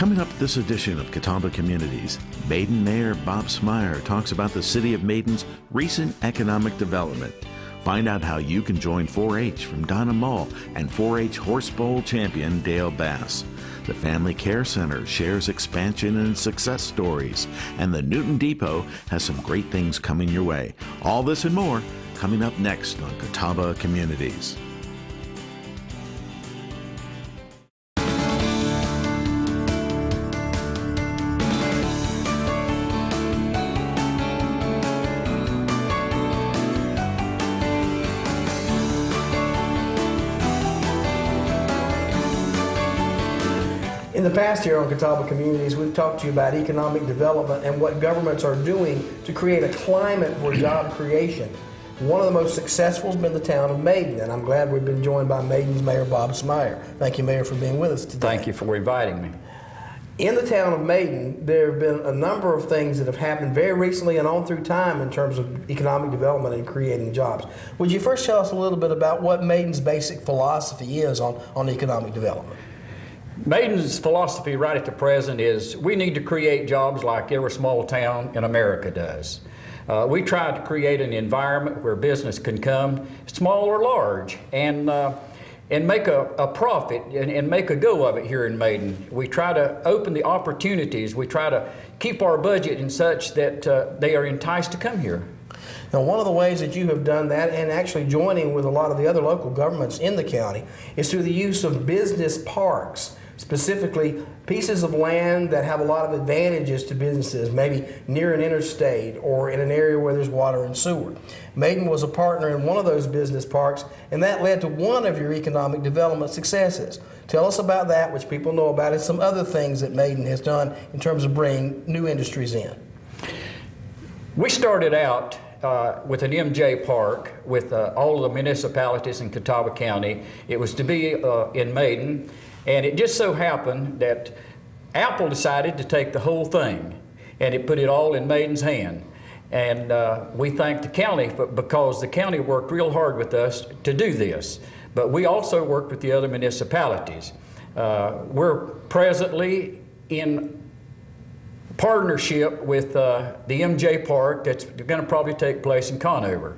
Coming up this edition of Catawba Communities, Maiden Mayor Bob Smyer talks about the City of Maiden's recent economic development. Find out how you can join 4-H from Donna Mull and 4-H Horse Bowl champion Dale Bass. The Family Care Center shares expansion and success stories, and the Newton Depot has some great things coming your way. All this and more coming up next on Catawba Communities. In the past here on Catawba Communities, we've talked to you about economic development and what governments are doing to create a climate for job creation. One of the most successful has been the town of Maiden, and I'm glad we've been joined by Maiden's Mayor Bob Smyer. Thank you, Mayor, for being with us today. Thank you for inviting me. In the town of Maiden, there have been a number of things that have happened very recently and on through time in terms of economic development and creating jobs. Would you first tell us a little bit about what Maiden's basic philosophy is on economic development? Maiden's philosophy right at the present is we need to create jobs like every small town in America does. We try to create an environment where business can come, small or large, and make a profit and make a go of it here in Maiden. We try to open the opportunities. We try to keep our budget in such that they are enticed to come here. Now, one of the ways that you have done that, and actually joining with a lot of the other local governments in the county, is through the use of business parks. Specifically, pieces of land that have a lot of advantages to businesses, maybe near an interstate or in an area where there's water and sewer. Maiden was a partner in one of those business parks, and that led to one of your economic development successes. Tell us about that, which people know about, and some other things that Maiden has done in terms of bringing new industries in. We started out with an MJ Park with all of the municipalities in Catawba County. It was to be in Maiden. And it just so happened that Apple decided to take the whole thing, and it put it all in Maiden's hand. And we thank the county because the county worked real hard with us to do this. But we also worked with the other municipalities. We're presently in partnership with the MJ Park that's going to probably take place in Conover.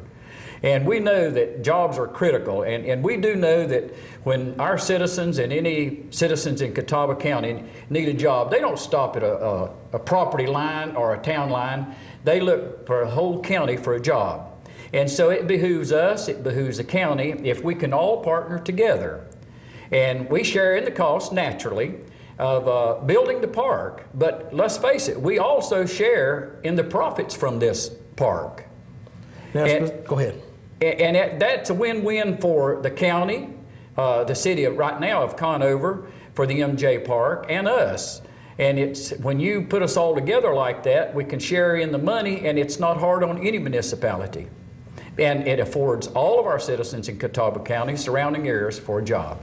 And we know that jobs are critical, and we do know that when our citizens and any citizens in Catawba County need a job, they don't stop at a property line or a town line. They look for a whole county for a job. And so it behooves us, it behooves the county, if we can all partner together. And we share in the cost, naturally, of building the park. But let's face it, we also share in the profits from this park. Now, go ahead. And that's a win-win for the county, the city right now of Conover, for the MJ Park, and us. And it's when you put us all together like that, we can share in the money, and it's not hard on any municipality. And it affords all of our citizens in Catawba County, surrounding areas, for a job.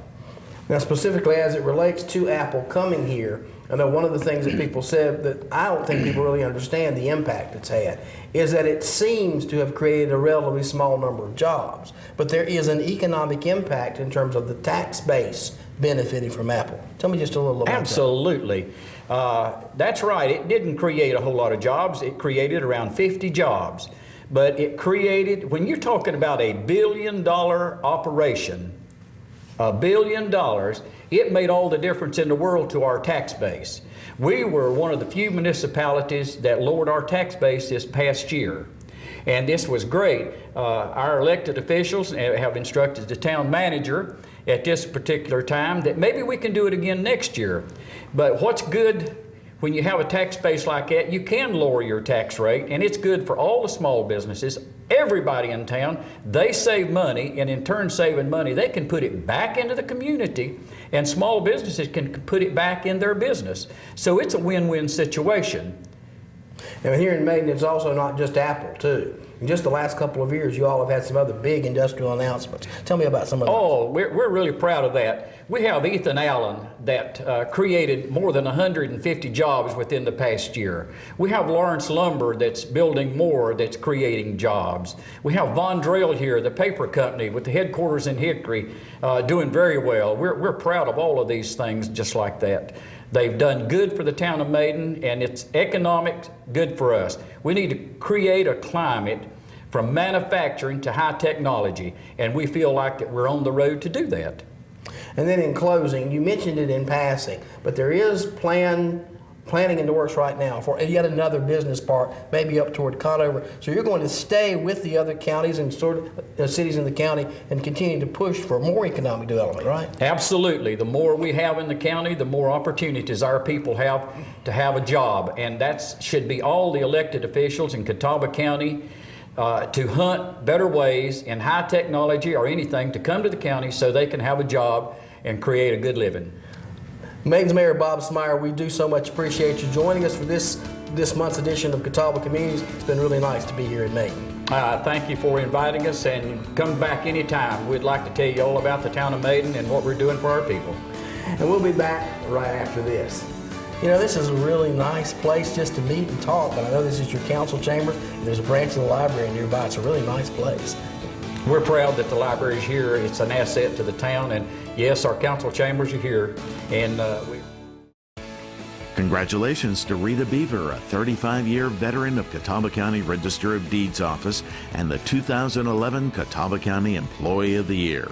Now, specifically as it relates to Apple coming here, I know one of the things that people said that I don't think people really understand the impact it's had is that it seems to have created a relatively small number of jobs, but there is an economic impact in terms of the tax base benefiting from Apple. Tell me just a little about Absolutely. That's right. It didn't create a whole lot of jobs. It created around 50 jobs. But it created, when you're talking about $1 billion operation, $1 billion, it made all the difference in the world to our tax base. We were one of the few municipalities that lowered our tax base this past year. And this was great. Our elected officials have instructed the town manager at this particular time that maybe we can do it again next year. But what's good when you have a tax base like that, you can lower your tax rate, and it's good for all the small businesses. Everybody in town, they save money, and in turn saving money, they can put it back into the community, and small businesses can put it back in their business. So it's a win-win situation. Now, here in Maiden, it's also not just Apple, too. In just the last couple of years, you all have had some other big industrial announcements. Tell me about some of those. Oh, we're really proud of that. We have Ethan Allen that created more than 150 jobs within the past year. We have Lawrence Lumber that's building more, that's creating jobs. We have Von Drell here, the paper company with the headquarters in Hickory, doing very well. We're proud of all of these things just like that. They've done good for the town of Maiden, and it's economic good for us. We need to create a climate from manufacturing to high technology, and we feel like that we're on the road to do that. And then in closing, you mentioned it in passing, but there is planning in the works right now for yet another business park, maybe up toward Conover. So you're going to stay with the other counties and cities in the county and continue to push for more economic development, right? Absolutely. The more we have in the county, the more opportunities our people have to have a job, and that should be all the elected officials in Catawba County to hunt better ways in high technology or anything to come to the county so they can have a job and create a good living. Maiden's Mayor Bob Smyer, we do so much appreciate you joining us for this month's edition of Catawba Communities. It's been really nice to be here in Maiden. Thank you for inviting us, and come back anytime. We'd like to tell you all about the town of Maiden and what we're doing for our people. And we'll be back right after this. You know, this is a really nice place just to meet and talk, but I know this is your council chamber. There's a branch of the library nearby. It's a really nice place. We're proud that the library is here. It's an asset to the town, and yes, our council chambers are here. And Congratulations to Rita Beaver, a 35-year veteran of Catawba County Register of Deeds Office and the 2011 Catawba County Employee of the Year.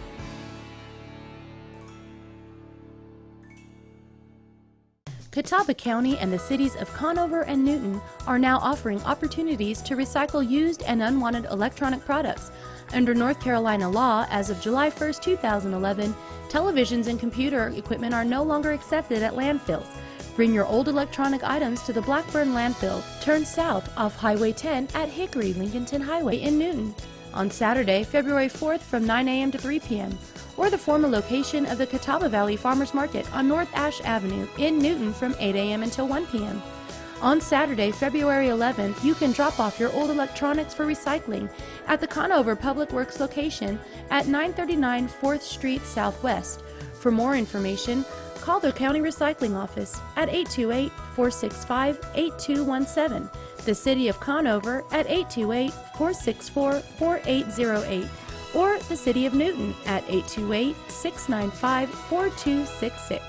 Catawba County and the cities of Conover and Newton are now offering opportunities to recycle used and unwanted electronic products. Under North Carolina law, as of July 1, 2011, televisions and computer equipment are no longer accepted at landfills. Bring your old electronic items to the Blackburn landfill. Turn south off Highway 10 at Hickory-Lincolnton Highway in Newton on Saturday, February 4th from 9 a.m. to 3 p.m. or the former location of the Catawba Valley Farmers Market on North Ash Avenue in Newton from 8 a.m. until 1 p.m. On Saturday, February 11th, you can drop off your old electronics for recycling at the Conover Public Works location at 939 4th Street Southwest. For more information, call the County Recycling Office at 828-465-8217, the City of Conover at 828-464-4808, or the City of Newton at 828-695-4266.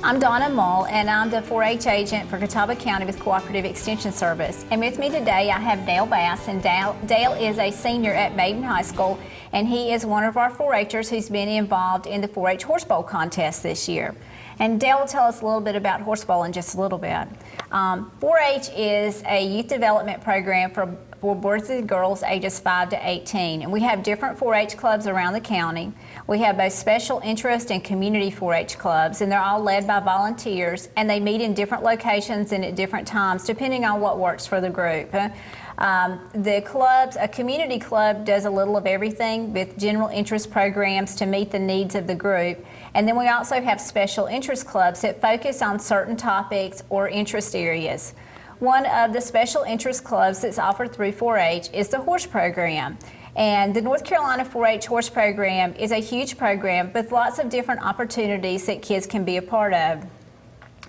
I'm Donna Mull, and I'm the 4-H agent for Catawba County with Cooperative Extension Service. And with me today, I have Dale Bass, and Dale is a senior at Maiden High School, and he is one of our 4-Hers who's been involved in the 4-H Horse Bowl contest this year. And Dale will tell us a little bit about Horse Bowl in just a little bit. 4-H is a youth development program for boys and girls ages 5 to 18. And we have different 4-H clubs around the county. We have both special interest and community 4-H clubs, and they're all led by volunteers, and they meet in different locations and at different times depending on what works for the group. The clubs, a community club does a little of everything with general interest programs to meet the needs of the group. And then we also have special interest clubs that focus on certain topics or interest areas. One of the special interest clubs that's offered through 4-H is the horse program. And the North Carolina 4-H horse program is a huge program with lots of different opportunities that kids can be a part of.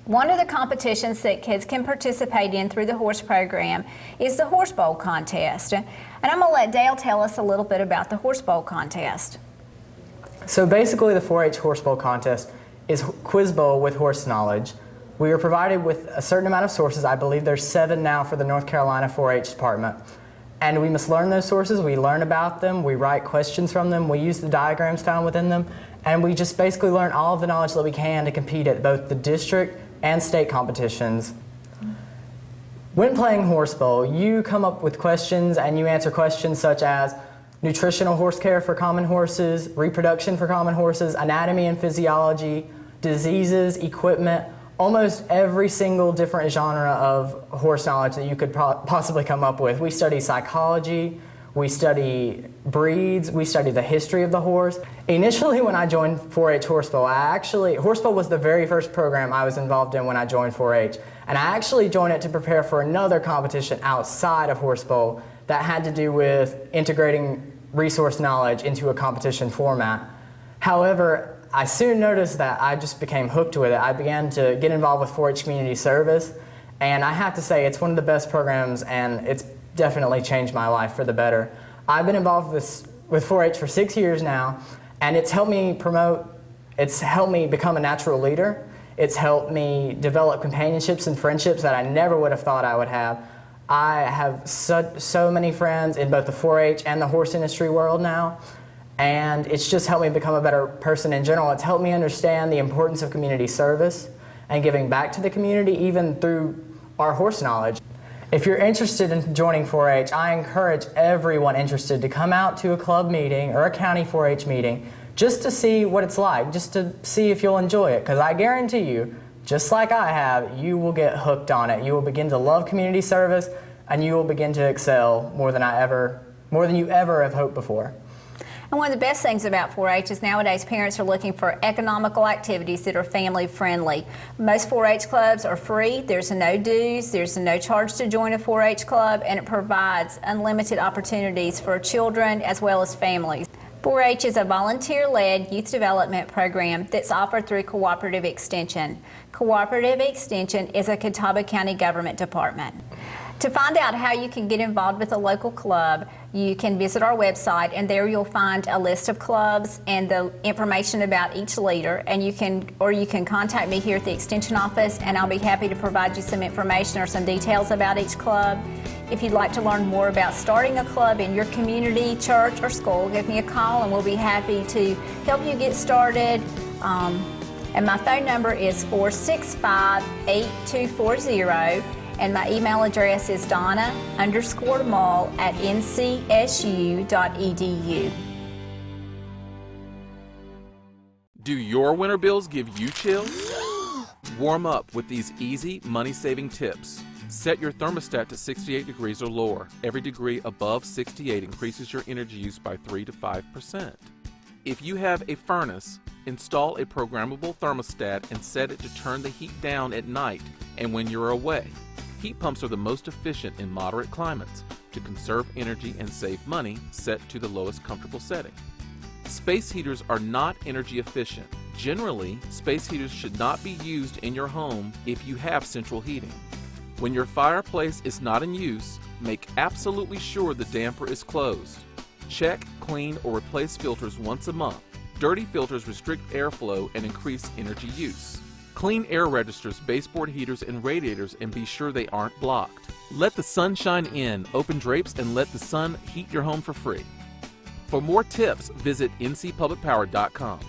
One of the competitions that kids can participate in through the horse program is the Horse Bowl contest. And I'm going to let Dale tell us a little bit about the Horse Bowl contest. So basically the 4-H Horse Bowl contest is quiz bowl with horse knowledge. We are provided with a certain amount of sources. I believe there's 7 now for the North Carolina 4-H department. And we must learn those sources, we learn about them, we write questions from them, we use the diagrams found within them, and we just basically learn all of the knowledge that we can to compete at both the district and state competitions. When playing Horse Bowl, you come up with questions and you answer questions such as nutritional horse care for common horses, reproduction for common horses, anatomy and physiology, diseases, equipment, almost every single different genre of horse knowledge that you could possibly come up with. We study psychology, we study breeds, we study the history of the horse. Initially when I joined 4-H Horse Bowl, Horse Bowl was the very first program I was involved in when I joined 4-H. And I actually joined it to prepare for another competition outside of Horse Bowl that had to do with integrating resource knowledge into a competition format. However, I soon noticed that I just became hooked with it. I began to get involved with 4-H community service, and I have to say it's one of the best programs, and it's definitely changed my life for the better. I've been involved with 4-H for 6 years now, and it's helped me become a natural leader. It's helped me develop companionships and friendships that I never would have thought I would have. I have so many friends in both the 4-H and the horse industry world now, and it's just helped me become a better person in general. It's helped me understand the importance of community service and giving back to the community, even through our horse knowledge. If you're interested in joining 4-H, I encourage everyone interested to come out to a club meeting or a county 4-H meeting just to see what it's like, just to see if you'll enjoy it, because I guarantee you, just like I have, you will get hooked on it. You will begin to love community service, and you will begin to excel more than you ever have hoped before. And one of the best things about 4-H is nowadays parents are looking for economical activities that are family friendly. Most 4-H clubs are free. There's no dues. There's no charge to join a 4-H club, and it provides unlimited opportunities for children as well as families. 4-H is a volunteer-led youth development program that's offered through Cooperative Extension. Cooperative Extension is a Catawba County government department. To find out how you can get involved with a local club, you can visit our website, and there you'll find a list of clubs and the information about each leader, and you can contact me here at the Extension office, and I'll be happy to provide you some information or some details about each club. If you'd like to learn more about starting a club in your community, church, or school, give me a call and we'll be happy to help you get started. And my phone number is 465-8240. And my email address is donna_mall@ncsu.edu. Do your winter bills give you chills? Warm up with these easy money-saving tips. Set your thermostat to 68 degrees or lower. Every degree above 68 increases your energy use by 3 to 5%. If you have a furnace, install a programmable thermostat and set it to turn the heat down at night and when you're away. Heat pumps are the most efficient in moderate climates. To conserve energy and save money, set to the lowest comfortable setting. Space heaters are not energy efficient. Generally, space heaters should not be used in your home if you have central heating. When your fireplace is not in use, make absolutely sure the damper is closed. Check, clean, or replace filters once a month. Dirty filters restrict airflow and increase energy use. Clean air registers, baseboard heaters, and radiators and be sure they aren't blocked. Let the sun shine in. Open drapes and let the sun heat your home for free. For more tips, visit ncpublicpower.com.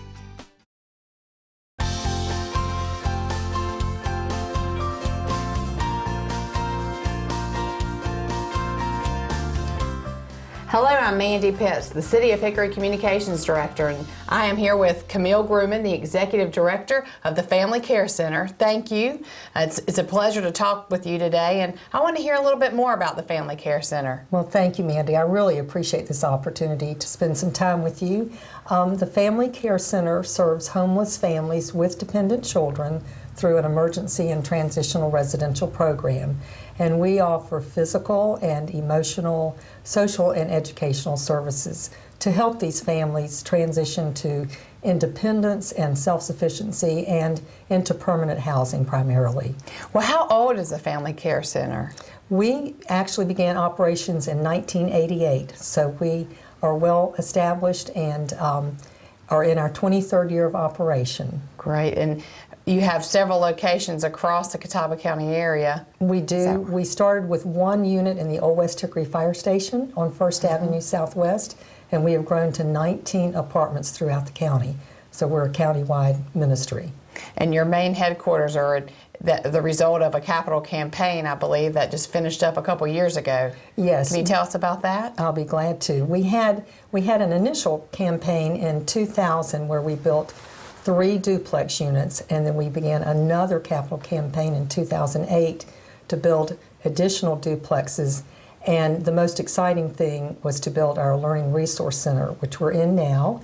Hello, I'm Mandy Pitts, the City of Hickory Communications Director, and I am here with Camille Grumman, the Executive Director of the Family Care Center. Thank you. It's a pleasure to talk with you today, and I want to hear a little bit more about the Family Care Center. Well, thank you, Mandy. I really appreciate this opportunity to spend some time with you. The Family Care Center serves homeless families with dependent children through an emergency and transitional residential program. And we offer physical and emotional, social and educational services to help these families transition to independence and self-sufficiency and into permanent housing primarily. Well, how old is the Family Care Center? We actually began operations in 1988, so we are well established and are in our 23rd year of operation. Great. And you have several locations across the Catawba County area. We do. We started with one unit in the Old West Hickory Fire Station on 1st Avenue Southwest, and we have grown to 19 apartments throughout the county. So we're a county-wide ministry. And your main headquarters are the result of a capital campaign, I believe, that just finished up a couple years ago. Yes. Can you tell us about that? I'll be glad to. We had an initial campaign in 2000 where we built 3 duplex units, and then we began another capital campaign in 2008 to build additional duplexes. And the most exciting thing was to build our Learning Resource Center, which we're in now,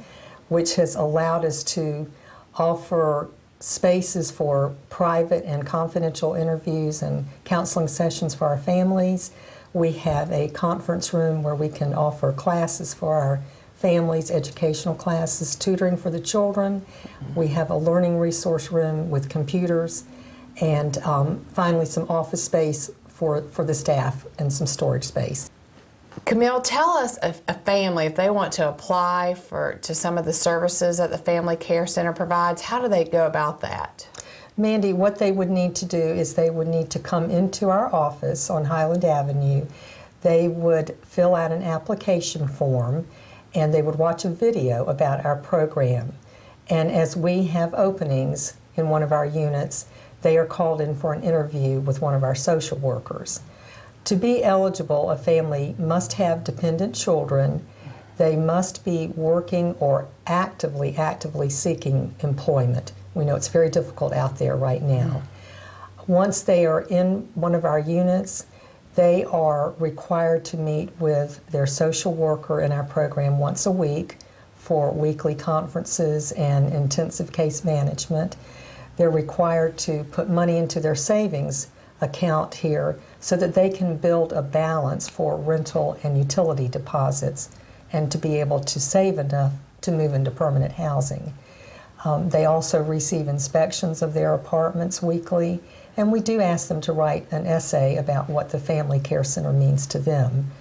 which has allowed us to offer spaces for private and confidential interviews and counseling sessions for our families. We have a conference room where we can offer classes for our families educational classes, tutoring for the children. We have a learning resource room with computers, and finally some office space for the staff and some storage space. Camille, tell us a family, if they want to apply to some of the services that the Family Care Center provides, how do they go about that? Mandy, what they would need to do is they would need to come into our office on Highland Avenue. They would fill out an application form, and they would watch a video about our program. And as we have openings in one of our units, they are called in for an interview with one of our social workers. To be eligible, a family must have dependent children. They must be working or actively seeking employment. We know it's very difficult out there right now. Once they are in one of our units, they are required to meet with their social worker in our program once a week for weekly conferences and intensive case management. They're required to put money into their savings account here so that they can build a balance for rental and utility deposits and to be able to save enough to move into permanent housing. They also receive inspections of their apartments weekly, and we do ask them to write an essay about what the Family Care Center means to them.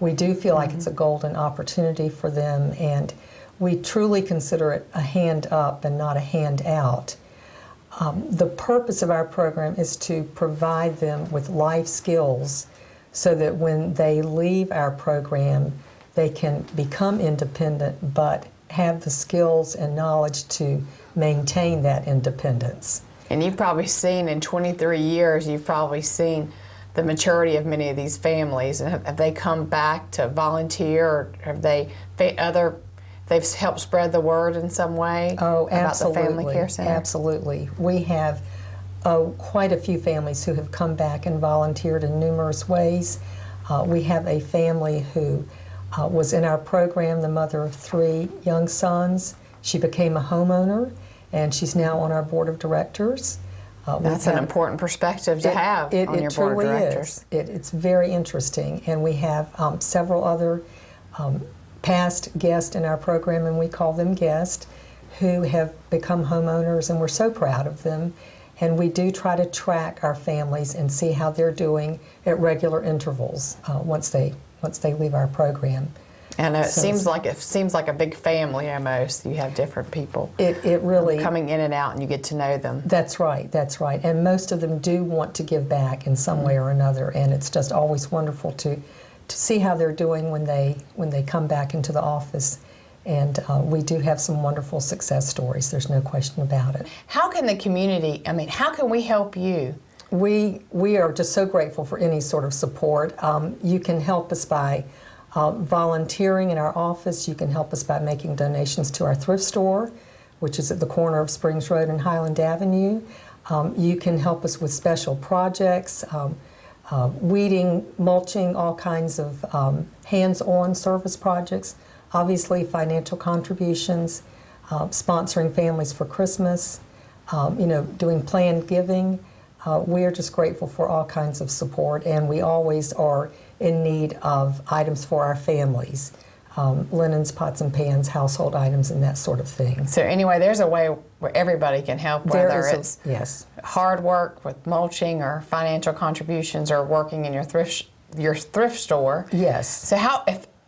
We do feel like it's a golden opportunity for them, and we truly consider it a hand up and not a hand out. The purpose of our program is to provide them with life skills so that when they leave our program, they can become independent but have the skills and knowledge to maintain that independence. And you've probably seen in 23 years, you've probably seen the maturity of many of these families. And have they come back to volunteer, or have they've helped spread the word in some way about the Family Care Center? Absolutely. We have quite a few families who have come back and volunteered in numerous ways. We have a family who was in our program, the mother of 3 young sons. She became a homeowner, and she's now on our board of directors. That's an important perspective to have on your board of directors. It's very interesting, and we have several other past guests in our program, and we call them guests, who have become homeowners, and we're so proud of them. And we do try to track our families and see how they're doing at regular intervals once they leave our program. And it seems like a big family almost. You have different people. It really coming in and out, and you get to know them. That's right. That's right. And most of them do want to give back in some way or another. And it's just always wonderful to see how they're doing when they come back into the office. And we do have some wonderful success stories. There's no question about it. How can the community? I mean, how can we help you? We are just so grateful for any sort of support. You can help us by volunteering in our office. You can help us by making donations to our thrift store, which is at the corner of Springs Road and Highland Avenue. You can help us with special projects, weeding, mulching, all kinds of hands-on service projects. Obviously, financial contributions, sponsoring families for Christmas, doing planned giving. We are just grateful for all kinds of support, and we always are in need of items for our families, linens, pots and pans, household items, and that sort of thing. So anyway, there's a way where everybody can help, whether it's yes, hard work with mulching or financial contributions or working in your thrift store. Yes. So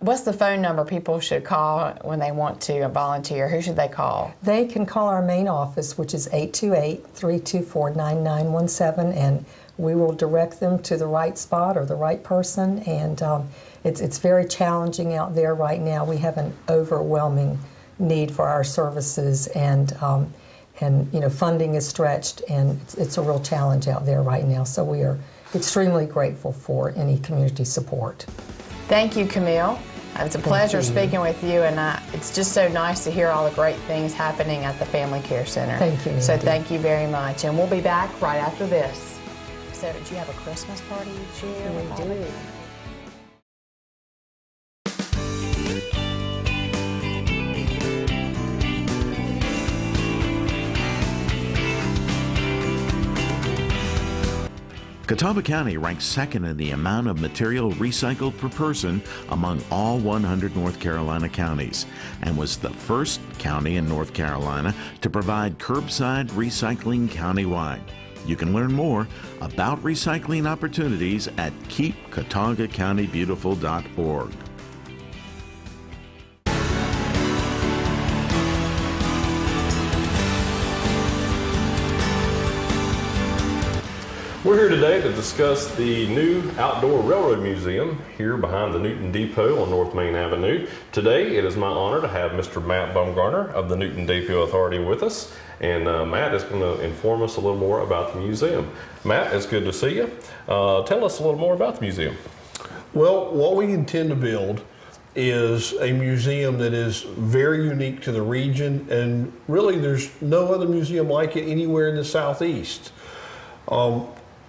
what's the phone number people should call when they want to volunteer? Who should they call? They can call our main office, which is 828-324-9917, and we will direct them to the right spot or the right person. And it's very challenging out there right now. We have an overwhelming need for our services, and funding is stretched, and it's a real challenge out there right now. So we are extremely grateful for any community support. Thank you, Camille. It's a pleasure speaking with you, and it's just so nice to hear all the great things happening at the Family Care Center. Thank you, Mandy. So thank you very much, and we'll be back right after this. So, do you have a Christmas party each year? We do. Catawba County ranks second in the amount of material recycled per person among all 100 North Carolina counties, and was the first county in North Carolina to provide curbside recycling countywide. You can learn more about recycling opportunities at keepcatawbacountybeautiful.org. We're here today to discuss the new outdoor railroad museum here behind the Newton Depot on North Main Avenue. Today it is my honor to have Mr. Matt Baumgartner of the Newton Depot Authority with us, and Matt is going to inform us a little more about the museum. Matt, it's good to see you. Tell us a little more about the museum. Well, what we intend to build is a museum that is very unique to the region, and really there's no other museum like it anywhere in the Southeast.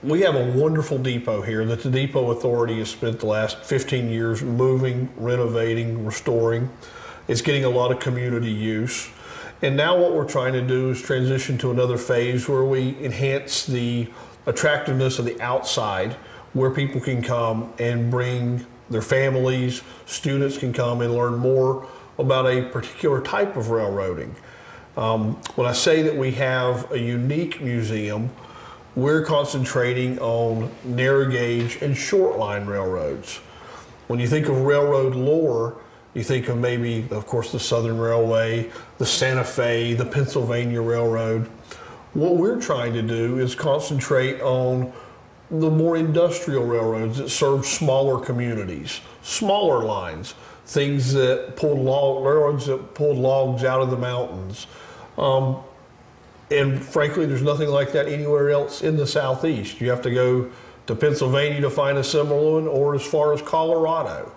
We have a wonderful depot here that the Depot Authority has spent the last 15 years moving, renovating, restoring. It's getting a lot of community use. And now what we're trying to do is transition to another phase where we enhance the attractiveness of the outside, where people can come and bring their families, students can come and learn more about a particular type of railroading. When I say that we have a unique museum, we're concentrating on narrow gauge and short line railroads. When you think of railroad lore, you think of maybe, of course, the Southern Railway, the Santa Fe, the Pennsylvania Railroad. What we're trying to do is concentrate on the more industrial railroads that serve smaller communities, smaller lines, things that railroads that pulled logs out of the mountains. And frankly, there's nothing like that anywhere else in the Southeast. You have to go to Pennsylvania to find a similar one, or as far as Colorado.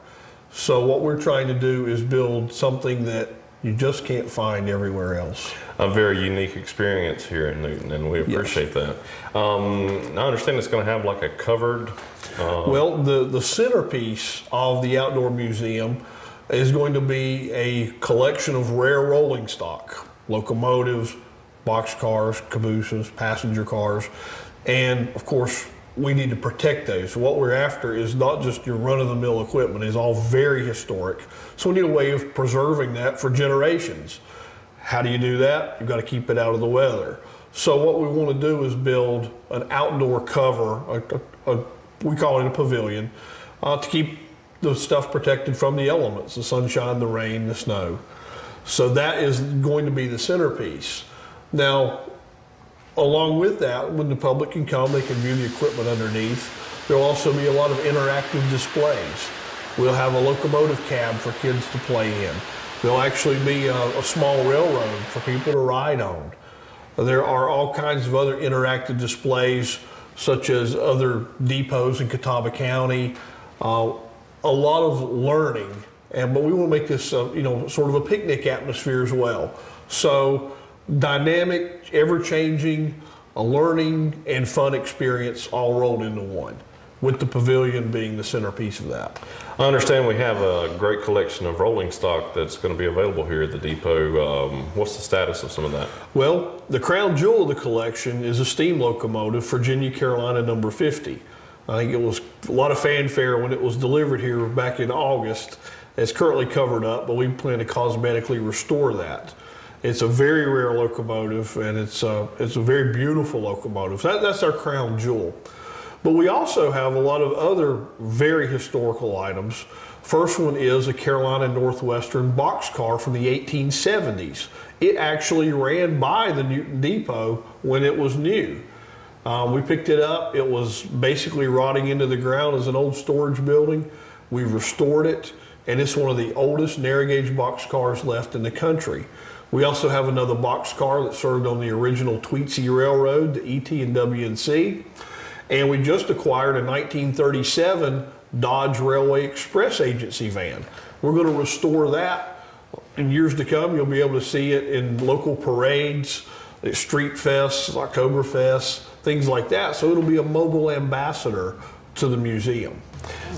So what we're trying to do is build something that you just can't find everywhere else. A very unique experience here in Newton, and we appreciate that. I understand it's going to have like a covered... Well, the centerpiece of the outdoor museum is going to be a collection of rare rolling stock, locomotives, boxcars, cabooses, passenger cars, and of course we need to protect those. So what we're after is not just your run-of-the-mill equipment. It's all very historic. So we need a way of preserving that for generations. How do you do that? You've got to keep it out of the weather. So what we want to do is build an outdoor cover, we call it a pavilion, to keep the stuff protected from the elements, the sunshine, the rain, the snow. So that is going to be the centerpiece. Now, along with that, when the public can come, they can view the equipment underneath. There'll also be a lot of interactive displays. We'll have a locomotive cab for kids to play in. There'll actually be a small railroad for people to ride on. There are all kinds of other interactive displays, such as other depots in Catawba County. A lot of learning, but we want to make this sort of a picnic atmosphere as well. So dynamic, ever-changing, a learning and fun experience all rolled into one, with the pavilion being the centerpiece of that. I understand we have a great collection of rolling stock that's going to be available here at the depot. What's the status of some of that? Well, the crown jewel of the collection is a steam locomotive, Virginia Carolina number 50. I think it was a lot of fanfare when it was delivered here back in August. It's currently covered up, but we plan to cosmetically restore that. It's a very rare locomotive, and it's a very beautiful locomotive. So that's our crown jewel. But we also have a lot of other very historical items. First one is a Carolina Northwestern boxcar from the 1870s. It actually ran by the Newton Depot when it was new. We picked it up. It was basically rotting into the ground as an old storage building. We restored it, and it's one of the oldest narrow gauge boxcars left in the country. We also have another boxcar that served on the original Tweetsy Railroad, the ET and W&C. And we just acquired a 1937 Dodge Railway Express Agency van. We're going to restore that. In years to come, you'll be able to see it in local parades, at street fests, Oktoberfests, things like that. So it'll be a mobile ambassador to the museum.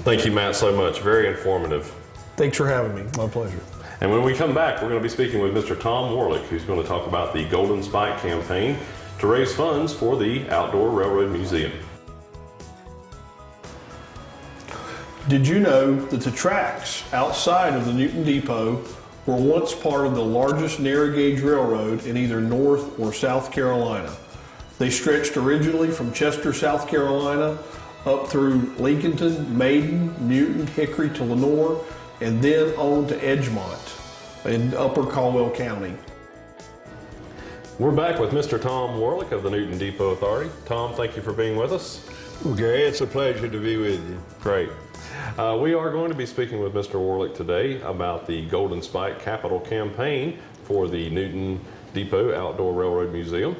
Thank you, Matt, so much. Very informative. Thanks for having me. My pleasure. And when we come back, we're going to be speaking with Mr. Tom Warlick, who's going to talk about the Golden Spike campaign to raise funds for the Outdoor Railroad Museum. Did you know that the tracks outside of the Newton Depot were once part of the largest narrow gauge railroad in either North or South Carolina? They stretched originally from Chester, South Carolina, up through Lincolnton, Maiden, Newton, Hickory to Lenoir, and then on to Edgemont in Upper Caldwell County. We're back with Mr. Tom Warlick of the Newton Depot Authority. Tom, thank you for being with us. Well, Gary, it's a pleasure to be with you. Great. We are going to be speaking with Mr. Warlick today about the Golden Spike Capital Campaign for the Newton Depot Outdoor Railroad Museum.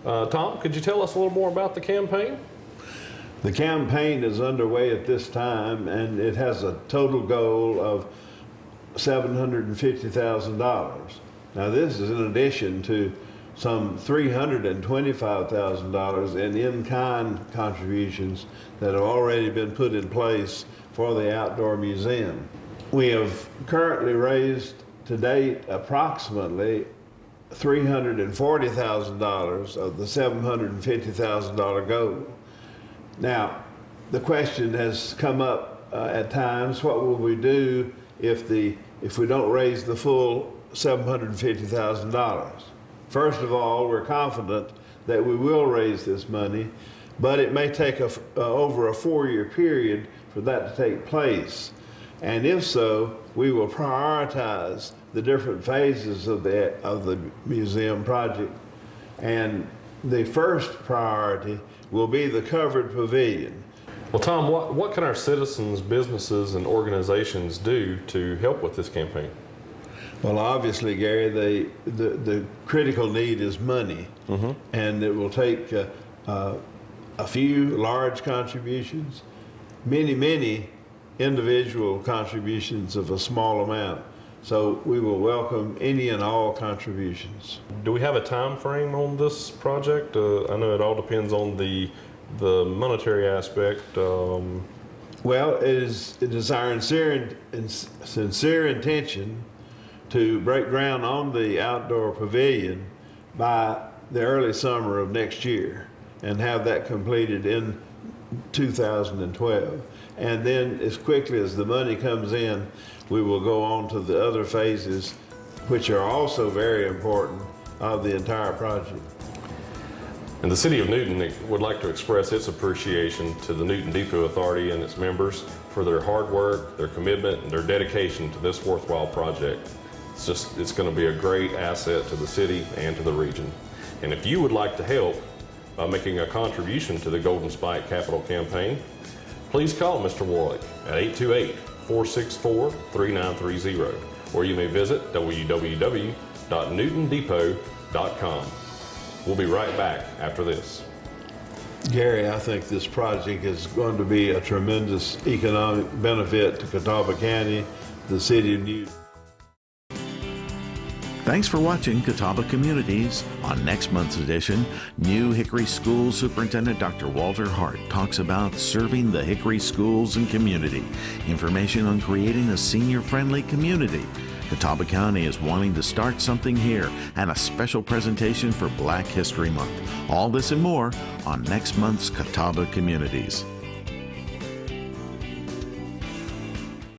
Tom, could you tell us a little more about the campaign? The campaign is underway at this time, and it has a total goal of $750,000. Now, this is in addition to some $325,000 in-kind contributions that have already been put in place for the outdoor museum. We have currently raised to date approximately $340,000 of the $750,000 goal. Now, the question has come up at times, what will we do if we don't raise the full $750,000? First of all, we're confident that we will raise this money, but it may take over a 4-year period for that to take place. And if so, we will prioritize the different phases of the museum project. And the first priority will be the covered pavilion. Well, Tom, what can our citizens, businesses, and organizations do to help with this campaign? Well, obviously, Gary, the critical need is money, and it will take a few large contributions, many individual contributions of a small amount. So we will welcome any and all contributions. Do we have a time frame on this project? I know it all depends on the monetary aspect. Well, it is our sincere intention to break ground on the outdoor pavilion by the early summer of next year and have that completed in 2012. And then as quickly as the money comes in, we will go on to the other phases, which are also very important, of the entire project. And the City of Newton would like to express its appreciation to the Newton Depot Authority and its members for their hard work, their commitment, and their dedication to this worthwhile project. It's going to be a great asset to the city and to the region. And if you would like to help by making a contribution to the Golden Spike Capital Campaign, please call Mr. Warlick at 828-464-3930, or you may visit www.newtondepot.com. We'll be right back after this. Gary, I think this project is going to be a tremendous economic benefit to Catawba County, the city of Newton. Thanks for watching Catawba Communities. On next month's edition, new Hickory School Superintendent Dr. Walter Hart talks about serving the Hickory schools and community. Information on creating a senior-friendly community. Catawba County is wanting to start something here, and a special presentation for Black History Month. All this and more on next month's Catawba Communities.